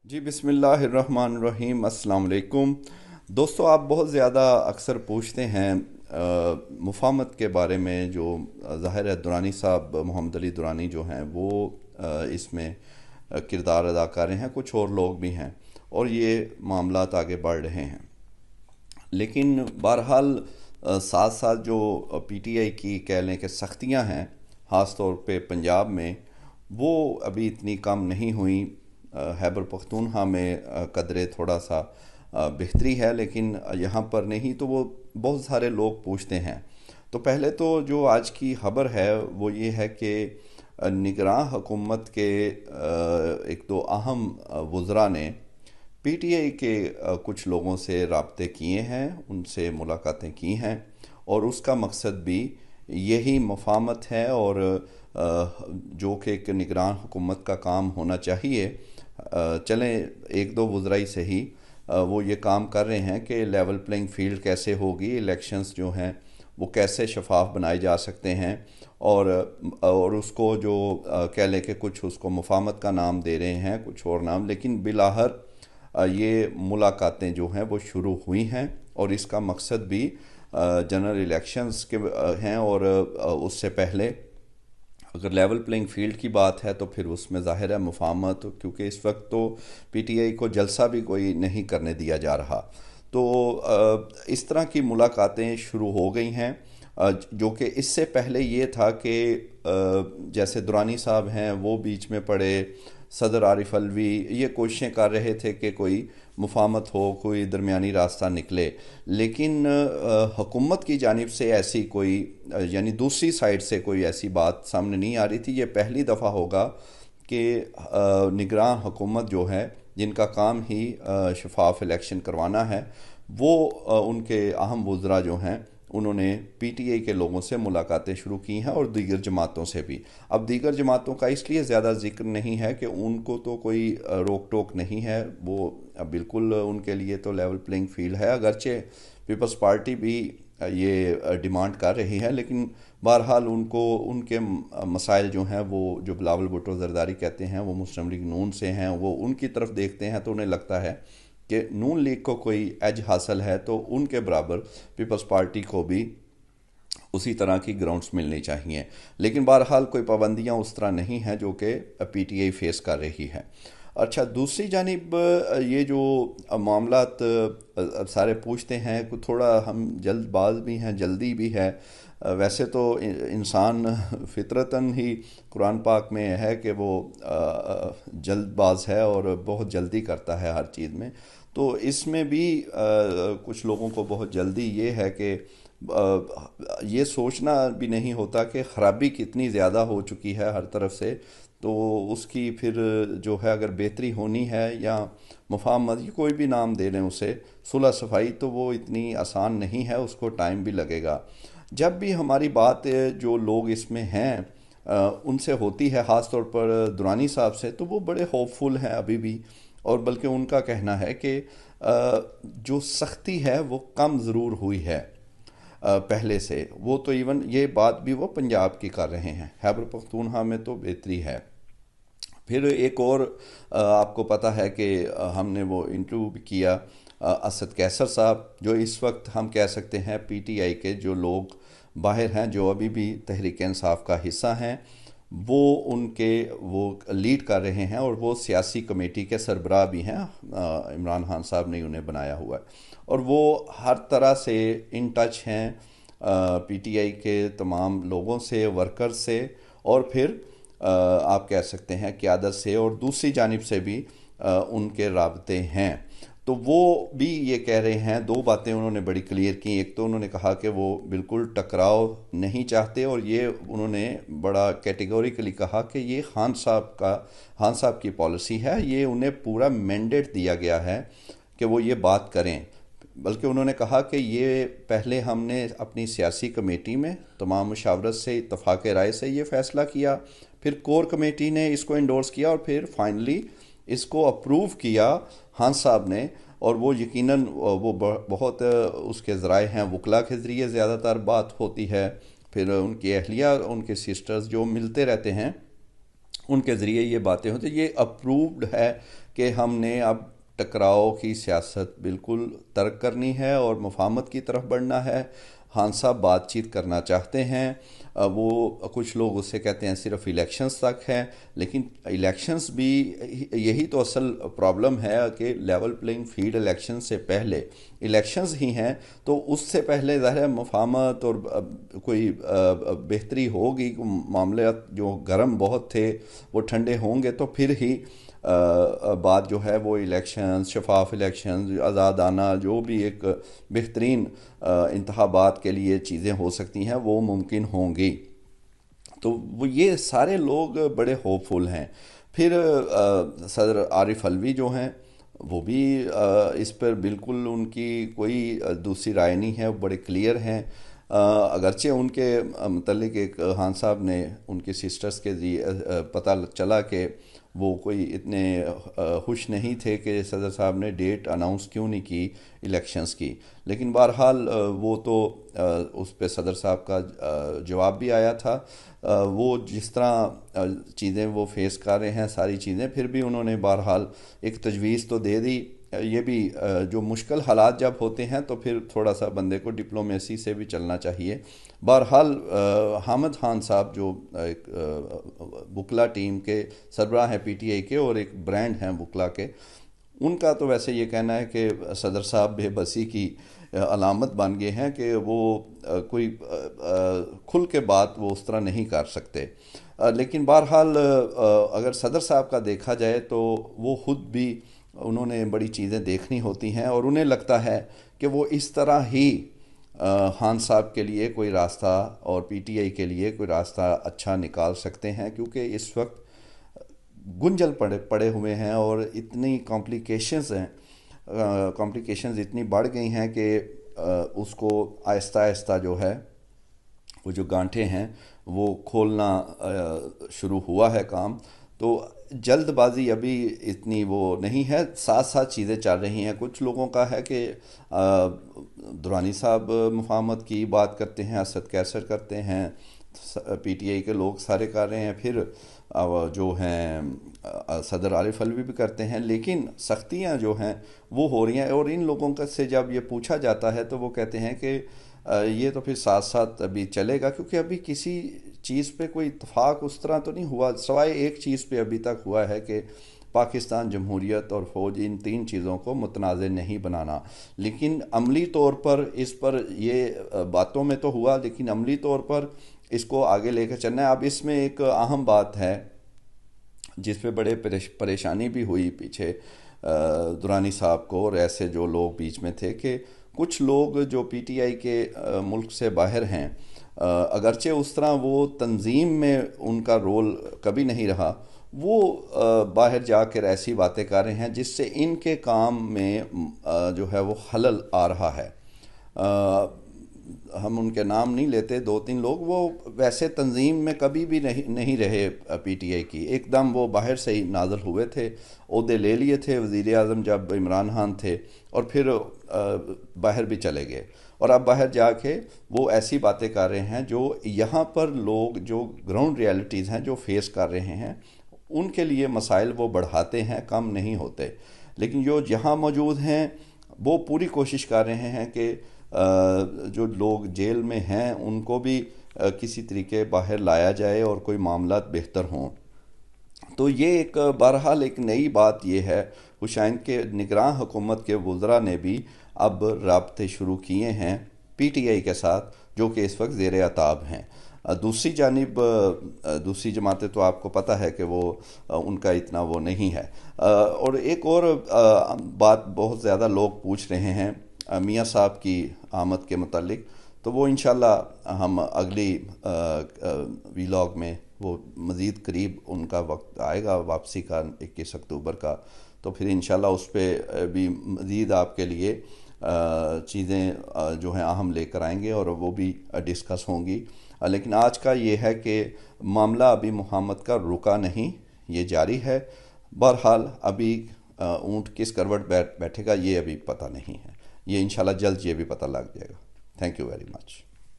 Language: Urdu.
جی بسم اللہ الرحمن الرحیم، السلام علیکم دوستو۔ آپ بہت زیادہ اکثر پوچھتے ہیں مفاہمت کے بارے میں، جو ظاہر ہے دورانی صاحب محمد علی دورانی جو ہیں وہ اس میں کردار ادا کر رہے ہیں، کچھ اور لوگ بھی ہیں اور یہ معاملات آگے بڑھ رہے ہیں۔ لیکن بہرحال ساتھ ساتھ جو پی ٹی آئی کی کہہ لیں کہ سختیاں ہیں، خاص طور پہ پنجاب میں، وہ ابھی اتنی کم نہیں ہوئیں۔ خیبر پختونخوا میں قدرے تھوڑا سا بہتری ہے، لیکن یہاں پر نہیں، تو وہ بہت سارے لوگ پوچھتے ہیں۔ تو پہلے تو جو آج کی خبر ہے وہ یہ ہے کہ نگراں حکومت کے ایک دو اہم وزراء نے پی ٹی آئی کے کچھ لوگوں سے رابطے کیے ہیں، ان سے ملاقاتیں کی ہیں، اور اس کا مقصد بھی یہی مفاہمت ہے، اور جو کہ ایک نگراں حکومت کا کام ہونا چاہیے۔ چلیں ایک دو وزرائی سے ہی وہ یہ کام کر رہے ہیں کہ لیول پلینگ فیلڈ کیسے ہوگی، الیکشنز جو ہیں وہ کیسے شفاف بنائے جا سکتے ہیں، اور اس کو جو کہہ لیں کہ کچھ اس کو مفاہمت کا نام دے رہے ہیں، کچھ اور نام، لیکن بالآخر یہ ملاقاتیں جو ہیں وہ شروع ہوئی ہیں، اور اس کا مقصد بھی جنرل الیکشنز کے ہیں، اور اس سے پہلے اگر لیول پلینگ فیلڈ کی بات ہے تو پھر اس میں ظاہر ہے مفاہمت، کیونکہ اس وقت تو پی ٹی آئی کو جلسہ بھی کوئی نہیں کرنے دیا جا رہا، تو اس طرح کی ملاقاتیں شروع ہو گئی ہیں۔ جو کہ اس سے پہلے یہ تھا کہ جیسے دورانی صاحب ہیں وہ بیچ میں پڑے، صدر عارف الوی یہ کوششیں کر رہے تھے کہ کوئی مفاہمت ہو، کوئی درمیانی راستہ نکلے، لیکن حکومت کی جانب سے ایسی کوئی یعنی دوسری سائڈ سے کوئی ایسی بات سامنے نہیں آ رہی تھی۔ یہ پہلی دفعہ ہوگا کہ نگراں حکومت جو ہے، جن کا کام ہی شفاف الیکشن کروانا ہے، وہ ان کے اہم وزراء جو ہیں انہوں نے پی ٹی آئی کے لوگوں سے ملاقاتیں شروع کی ہیں، اور دیگر جماعتوں سے بھی۔ اب دیگر جماعتوں کا اس لیے زیادہ ذکر نہیں ہے کہ ان کو تو کوئی روک ٹوک نہیں ہے، وہ بالکل ان کے لیے تو لیول پلینگ فیلڈ ہے، اگرچہ پیپلز پارٹی بھی یہ ڈیمانڈ کر رہی ہے، لیکن بہرحال ان کو ان کے مسائل جو ہیں، وہ جو بلاول بھٹو زرداری کہتے ہیں، وہ مسلم لیگ نون سے ہیں، وہ ان کی طرف دیکھتے ہیں تو انہیں لگتا ہے کہ نون لیگ کو کوئی ایج حاصل ہے تو ان کے برابر پیپلز پارٹی کو بھی اسی طرح کی گراؤنڈز ملنی چاہیے، لیکن بہرحال کوئی پابندیاں اس طرح نہیں ہیں جو کہ پی ٹی آئی فیس کر رہی ہے۔ اچھا، دوسری جانب یہ جو معاملات سارے پوچھتے ہیں، تھوڑا ہم جلد باز بھی ہیں، جلدی بھی ہے۔ ویسے تو انسان فطرتاً ہی قرآن پاک میں ہے کہ وہ جلد باز ہے اور بہت جلدی کرتا ہے ہر چیز میں، تو اس میں بھی کچھ لوگوں کو بہت جلدی یہ ہے کہ یہ سوچنا بھی نہیں ہوتا کہ خرابی کتنی زیادہ ہو چکی ہے ہر طرف سے، تو اس کی پھر جو ہے اگر بہتری ہونی ہے یا مفاہمت، یہ کوئی بھی نام دے لیں اسے، صلح صفائی، تو وہ اتنی آسان نہیں ہے، اس کو ٹائم بھی لگے گا۔ جب بھی ہماری بات جو لوگ اس میں ہیں ان سے ہوتی ہے، خاص طور پر دورانی صاحب سے، تو وہ بڑے ہوپ فل ہیں ابھی بھی، اور بلکہ ان کا کہنا ہے کہ جو سختی ہے وہ کم ضرور ہوئی ہے پہلے سے، وہ تو ایون یہ بات بھی وہ پنجاب کی کر رہے ہیں، خیبر پختونخوا میں تو بہتری ہے۔ پھر ایک اور آپ کو پتہ ہے کہ ہم نے وہ انٹرویو بھی کیا اسد کیسر صاحب، جو اس وقت ہم کہہ سکتے ہیں پی ٹی آئی کے جو لوگ باہر ہیں، جو ابھی بھی تحریک انصاف کا حصہ ہیں، وہ ان کے وہ لیڈ کر رہے ہیں، اور وہ سیاسی کمیٹی کے سربراہ بھی ہیں، عمران خان صاحب نے انہیں بنایا ہوا ہے، اور وہ ہر طرح سے ان ٹچ ہیں پی ٹی آئی کے تمام لوگوں سے، ورکر سے، اور پھر آپ کہہ سکتے ہیں قیادت سے، اور دوسری جانب سے بھی ان کے رابطے ہیں۔ تو وہ بھی یہ کہہ رہے ہیں، دو باتیں انہوں نے بڑی کلیئر کی۔ ایک تو انہوں نے کہا کہ وہ بالکل ٹکراؤ نہیں چاہتے، اور یہ انہوں نے بڑا کیٹیگوریکلی کہا کہ یہ خان صاحب کی پالیسی ہے، یہ انہیں پورا مینڈیٹ دیا گیا ہے کہ وہ یہ بات کریں، بلکہ انہوں نے کہا کہ یہ پہلے ہم نے اپنی سیاسی کمیٹی میں تمام مشاورت سے، اتفاق رائے سے یہ فیصلہ کیا، پھر کور کمیٹی نے اس کو انڈورس کیا، اور پھر فائنلی اس کو اپروو کیا خان صاحب نے، اور وہ یقیناً وہ بہت اس کے ذرائع ہیں، وکلا کے ذریعے زیادہ تر بات ہوتی ہے، پھر ان کی اہلیہ، ان کے سسٹرز جو ملتے رہتے ہیں، ان کے ذریعے یہ باتیں ہوتی ہیں، یہ اپرووڈ ہے کہ ہم نے اب ٹکراؤ کی سیاست بالکل ترک کرنی ہے اور مفاہمت کی طرف بڑھنا ہے۔ خان صاحب بات چیت کرنا چاہتے ہیں، وہ کچھ لوگ اسے کہتے ہیں صرف الیکشنز تک ہے، لیکن الیکشنز بھی یہی تو اصل پرابلم ہے کہ لیول پلینگ فیلڈ الیکشن سے پہلے الیکشنز ہی ہیں، تو اس سے پہلے ظاہر ہے مفاہمت اور کوئی بہتری ہوگی، معاملات جو گرم بہت تھے وہ ٹھنڈے ہوں گے، تو پھر ہی بات جو ہے وہ الیکشنز، شفاف الیکشنز، آزادانہ جو بھی ایک بہترین انتخابات کے لیے چیزیں ہو سکتی ہیں وہ ممکن ہوں گی۔ تو وہ یہ سارے لوگ بڑے ہوپ فل ہیں۔ پھر صدر عارف علوی جو ہیں وہ بھی اس پر بالکل ان کی کوئی دوسری رائے نہیں ہے، وہ بڑے کلیئر ہیں۔ اگرچہ ان کے متعلق ایک خان صاحب نے ان کی سسٹرز کے پتہ چلا کہ وہ کوئی اتنے خوش نہیں تھے کہ صدر صاحب نے ڈیٹ اناؤنس کیوں نہیں کی الیکشنز کی، لیکن بہرحال وہ تو اس پہ صدر صاحب کا جواب بھی آیا تھا۔ وہ جس طرح چیزیں وہ فیس کر رہے ہیں ساری چیزیں، پھر بھی انہوں نے بہرحال ایک تجویز تو دے دی۔ یہ بھی جو مشکل حالات جب ہوتے ہیں تو پھر تھوڑا سا بندے کو ڈپلومیسی سے بھی چلنا چاہیے۔ بہرحال حامد خان صاحب جو ایک وکلا ٹیم کے سربراہ ہیں پی ٹی آئی کے اور ایک برانڈ ہیں وکلا کے، ان کا تو ویسے یہ کہنا ہے کہ صدر صاحب بے بسی کی علامت بن گئے ہیں کہ وہ کوئی کھل کے بات وہ اس طرح نہیں کر سکتے۔ لیکن بہرحال اگر صدر صاحب کا دیکھا جائے تو وہ خود بھی انہوں نے بڑی چیزیں دیکھنی ہوتی ہیں، اور انہیں لگتا ہے کہ وہ اس طرح ہی خان صاحب کے لیے کوئی راستہ اور پی ٹی آئی کے لیے کوئی راستہ اچھا نکال سکتے ہیں، کیونکہ اس وقت گنجل پڑے ہوئے ہیں اور اتنی کمپلیکیشنز ہیں، کمپلیکیشنز اتنی بڑھ گئی ہیں کہ اس کو آہستہ آہستہ جو ہے وہ جو گانٹھیں ہیں وہ کھولنا شروع ہوا ہے کام۔ تو جلد بازی ابھی اتنی وہ نہیں ہے، ساتھ ساتھ چیزیں چل رہی ہیں۔ کچھ لوگوں کا ہے کہ درانی صاحب مفاہمت کی بات کرتے ہیں، اسد کیسر کرتے ہیں، پی ٹی آئی کے لوگ سارے کر رہے ہیں، پھر جو ہیں صدر عارف علوی بھی کرتے ہیں، لیکن سختیاں جو ہیں وہ ہو رہی ہیں۔ اور ان لوگوں کا سے جب یہ پوچھا جاتا ہے تو وہ کہتے ہیں کہ یہ تو پھر ساتھ ساتھ ابھی چلے گا، کیونکہ ابھی کسی چیز پہ کوئی اتفاق اس طرح تو نہیں ہوا، سوائے ایک چیز پہ ابھی تک ہوا ہے کہ پاکستان جمہوریت اور فوج، ان تین چیزوں کو متنازع نہیں بنانا۔ لیکن عملی طور پر اس پر یہ باتوں میں تو ہوا، لیکن عملی طور پر اس کو آگے لے کے چلنا ہے۔ اب اس میں ایک اہم بات ہے جس پہ بڑے پریشانی بھی ہوئی پیچھے درانی صاحب کو اور ایسے جو لوگ بیچ میں تھے، کہ کچھ لوگ جو پی ٹی آئی کے ملک سے باہر ہیں، اگرچہ اس طرح وہ تنظیم میں ان کا رول کبھی نہیں رہا، وہ باہر جا کر ایسی باتیں کر رہے ہیں جس سے ان کے کام میں جو ہے وہ خلل آ رہا ہے۔ ہم ان کے نام نہیں لیتے، دو تین لوگ وہ ویسے تنظیم میں کبھی بھی نہیں رہے پی ٹی آئی کی، ایک دم وہ باہر سے ہی نازل ہوئے تھے، عہدے لے لیے تھے وزیر اعظم جب عمران خان تھے، اور پھر باہر بھی چلے گئے، اور اب باہر جا کے وہ ایسی باتیں کر رہے ہیں جو یہاں پر لوگ جو گراؤنڈ ریالٹیز ہیں جو فیس کر رہے ہیں ان کے لیے مسائل وہ بڑھاتے ہیں، کم نہیں ہوتے۔ لیکن جو یہاں موجود ہیں وہ پوری کوشش کر رہے ہیں کہ جو لوگ جیل میں ہیں ان کو بھی کسی طریقے باہر لایا جائے اور کوئی معاملات بہتر ہوں۔ تو یہ ایک بہرحال ایک نئی بات یہ ہے، حسین کے نگراں حکومت کے وزراء نے بھی اب رابطے شروع کیے ہیں پی ٹی آئی کے ساتھ، جو کہ اس وقت زیر عتاب ہیں۔ دوسری جانب دوسری جماعتیں تو آپ کو پتہ ہے کہ وہ ان کا اتنا وہ نہیں ہے۔ اور ایک اور بات بہت زیادہ لوگ پوچھ رہے ہیں میاں صاحب کی آمد کے متعلق، تو وہ انشاءاللہ ہم اگلی ویلاگ میں وہ مزید قریب ان کا وقت آئے گا واپسی کا 21 اکتوبر کا، تو پھر انشاءاللہ اس پہ بھی مزید آپ کے لیے چیزیں جو ہیں اہم لے کر آئیں گے اور وہ بھی ڈسکس ہوں گی۔ لیکن آج کا یہ ہے کہ معاملہ ابھی مفاہمت کا رکا نہیں، یہ جاری ہے۔ بہرحال ابھی اونٹ کس کروٹ بیٹھے گا یہ ابھی پتہ نہیں ہے، یہ انشاءاللہ جلد یہ بھی پتہ لگ جائے گا۔ Thank you very much.